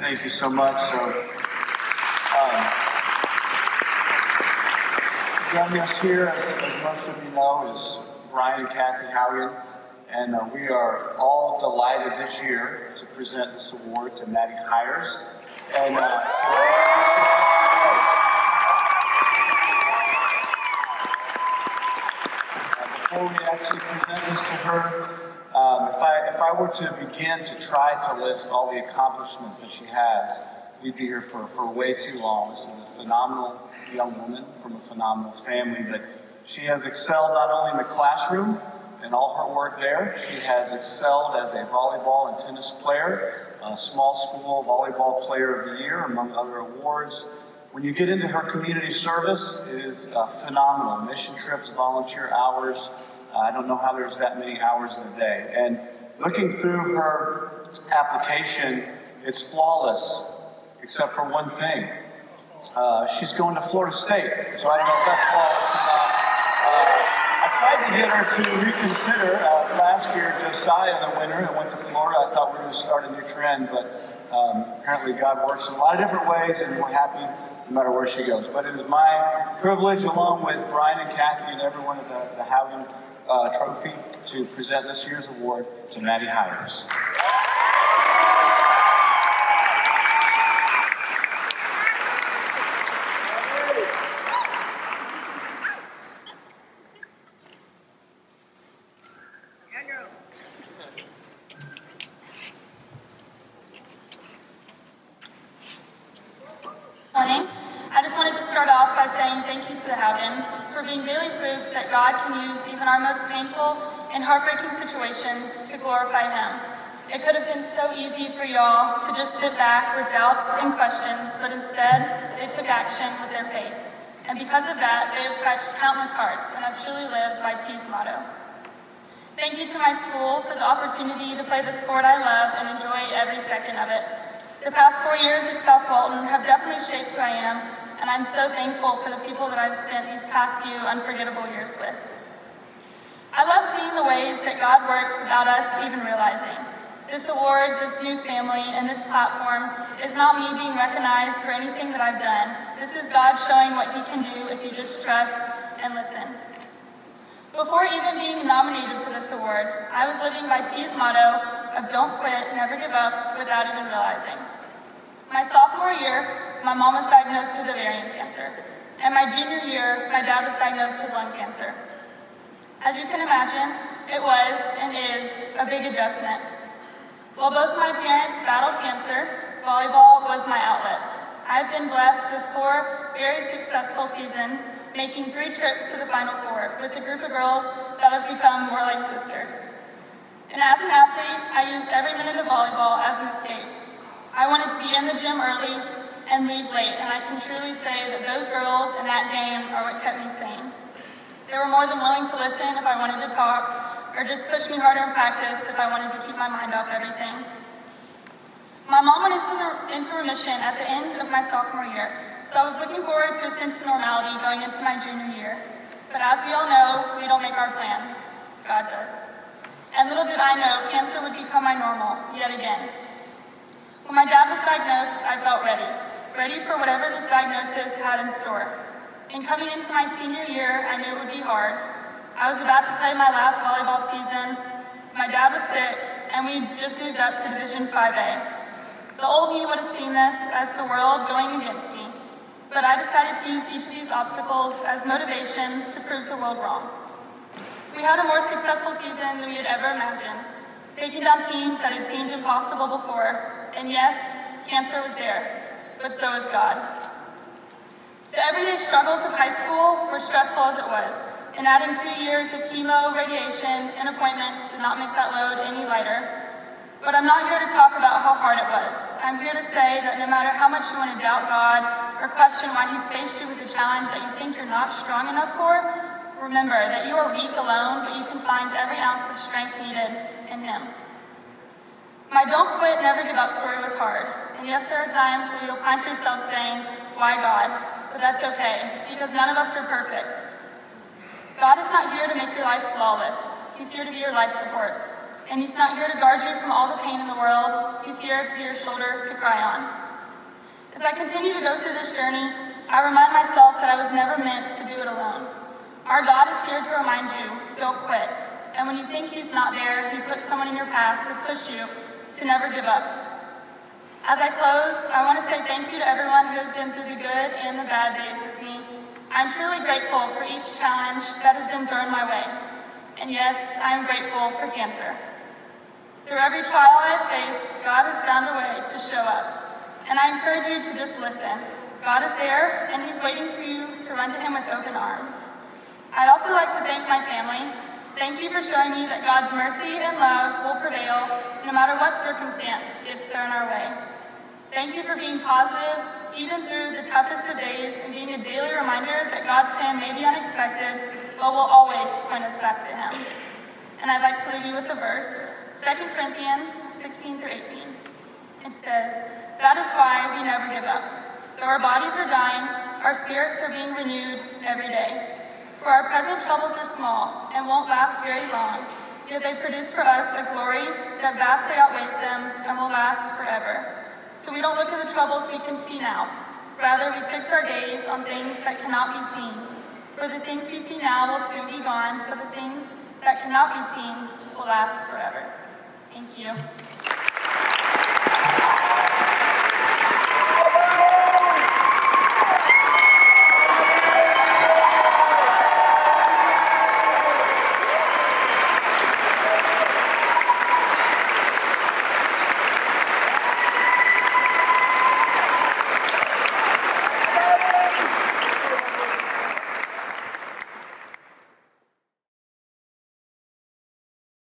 Thank you so much. Joining us here, as most of you know, is Brian and Kathy Haugen, and we are all delighted this year to present this award to Maddie Hiers. And before we actually present this to her, if I were to begin to try to list all the accomplishments that she has, we'd be here for way too long. This is a phenomenal young woman from a phenomenal family, but she has excelled not only in the classroom and all her work there, she has excelled as a volleyball and tennis player, a small school volleyball player of the year, among other awards. When you get into her community service, it is phenomenal. Mission trips, volunteer hours. I don't know how there's that many hours in a day. And looking through her application, it's flawless, except for one thing. She's going to Florida State, so I don't know if that's flawless or not. I tried to get her to reconsider. Last year, Josiah, the winner, and went to Florida. I thought we were going to start a new trend, but apparently God works in a lot of different ways, and we're happy no matter where she goes. But it is my privilege, along with Brian and Kathy and everyone at the Haugen Trophy, to present this year's award to Maddie Hiers. Morning. I just wanted to start off by saying thank you to the Haugens for being daily proof that God can use even our most painful and heartbreaking situations to glorify Him. It could have been so easy for y'all to just sit back with doubts and questions, but instead they took action with their faith. And because of that, they have touched countless hearts and have truly lived by T's motto. Thank you to my school for the opportunity to play the sport I love and enjoy every second of it. The past 4 years at South Walton have definitely shaped who I am, and I'm so thankful for the people that I've spent these past few unforgettable years with. I love seeing the ways that God works without us even realizing. This award, this new family, and this platform is not me being recognized for anything that I've done. This is God showing what He can do if you just trust and listen. Before even being nominated for this award, I was living by T's motto of don't quit, never give up, without even realizing. My sophomore year, my mom was diagnosed with ovarian cancer. And my junior year, my dad was diagnosed with lung cancer. As you can imagine, it was and is a big adjustment. While both my parents battled cancer, volleyball was my outlet. I've been blessed with 4 very successful seasons, making 3 trips to the Final Four with a group of girls that have become more like sisters. And as an athlete, I used every minute of volleyball as an escape. I wanted to be in the gym early and leave late, and I can truly say that those girls in that game are what kept me sane. They were more than willing to listen if I wanted to talk, or just push me harder in practice if I wanted to keep my mind off everything. My mom went into remission at the end of my sophomore year, so I was looking forward to a sense of normality going into my junior year. But as we all know, we don't make our plans. God does. And little did I know, cancer would become my normal, yet again. When my dad was diagnosed, I felt ready for whatever this diagnosis had in store. And coming into my senior year, I knew it would be hard. I was about to play my last volleyball season, my dad was sick, and we just moved up to Division 5A. The old me would have seen this as the world going against me, but I decided to use each of these obstacles as motivation to prove the world wrong. We had a more successful season than we had ever imagined, taking down teams that had seemed impossible before. And yes, cancer was there, but so was God. The everyday struggles of high school were stressful as it was, and adding 2 years of chemo, radiation, and appointments did not make that load any lighter. But I'm not here to talk about how hard it was. I'm here to say that no matter how much you want to doubt God or question why He's faced you with a challenge that you think you're not strong enough for, remember that you are weak alone, but you can find every ounce of strength needed in Him. My don't quit, never give up story was hard. And yes, there are times when you'll find yourself saying, why God? But that's okay, because none of us are perfect. God is not here to make your life flawless. He's here to be your life support. And he's not here to guard you from all the pain in the world. He's here to be your shoulder to cry on. As I continue to go through this journey, I remind myself that I was never meant to do it alone. Our God is here to remind you, don't quit. And when you think he's not there, he puts someone in your path to push you to never give up. As I close, I want to say thank you to everyone who has been through the good and the bad days with me. I'm truly grateful for each challenge that has been thrown my way. And yes, I am grateful for cancer. Through every trial I have faced, God has found a way to show up. And I encourage you to just listen. God is there, and he's waiting for you to run to him with open arms. I'd also like to thank my family. Thank you for showing me that God's mercy and love will prevail no matter what circumstance gets thrown our way. Thank you for being positive, even through the toughest of days, and being a daily reminder that God's plan may be unexpected, but will always point us back to him. And I'd like to leave you with the verse, 2 Corinthians 16 through 18. It says, "That is why we never give up. Though our bodies are dying, our spirits are being renewed every day. For our present troubles are small and won't last very long, yet they produce for us a glory that vastly outweighs them and will last forever. So we don't look at the troubles we can see now. Rather, we fix our gaze on things that cannot be seen. For the things we see now will soon be gone, but the things that cannot be seen will last forever." Thank you.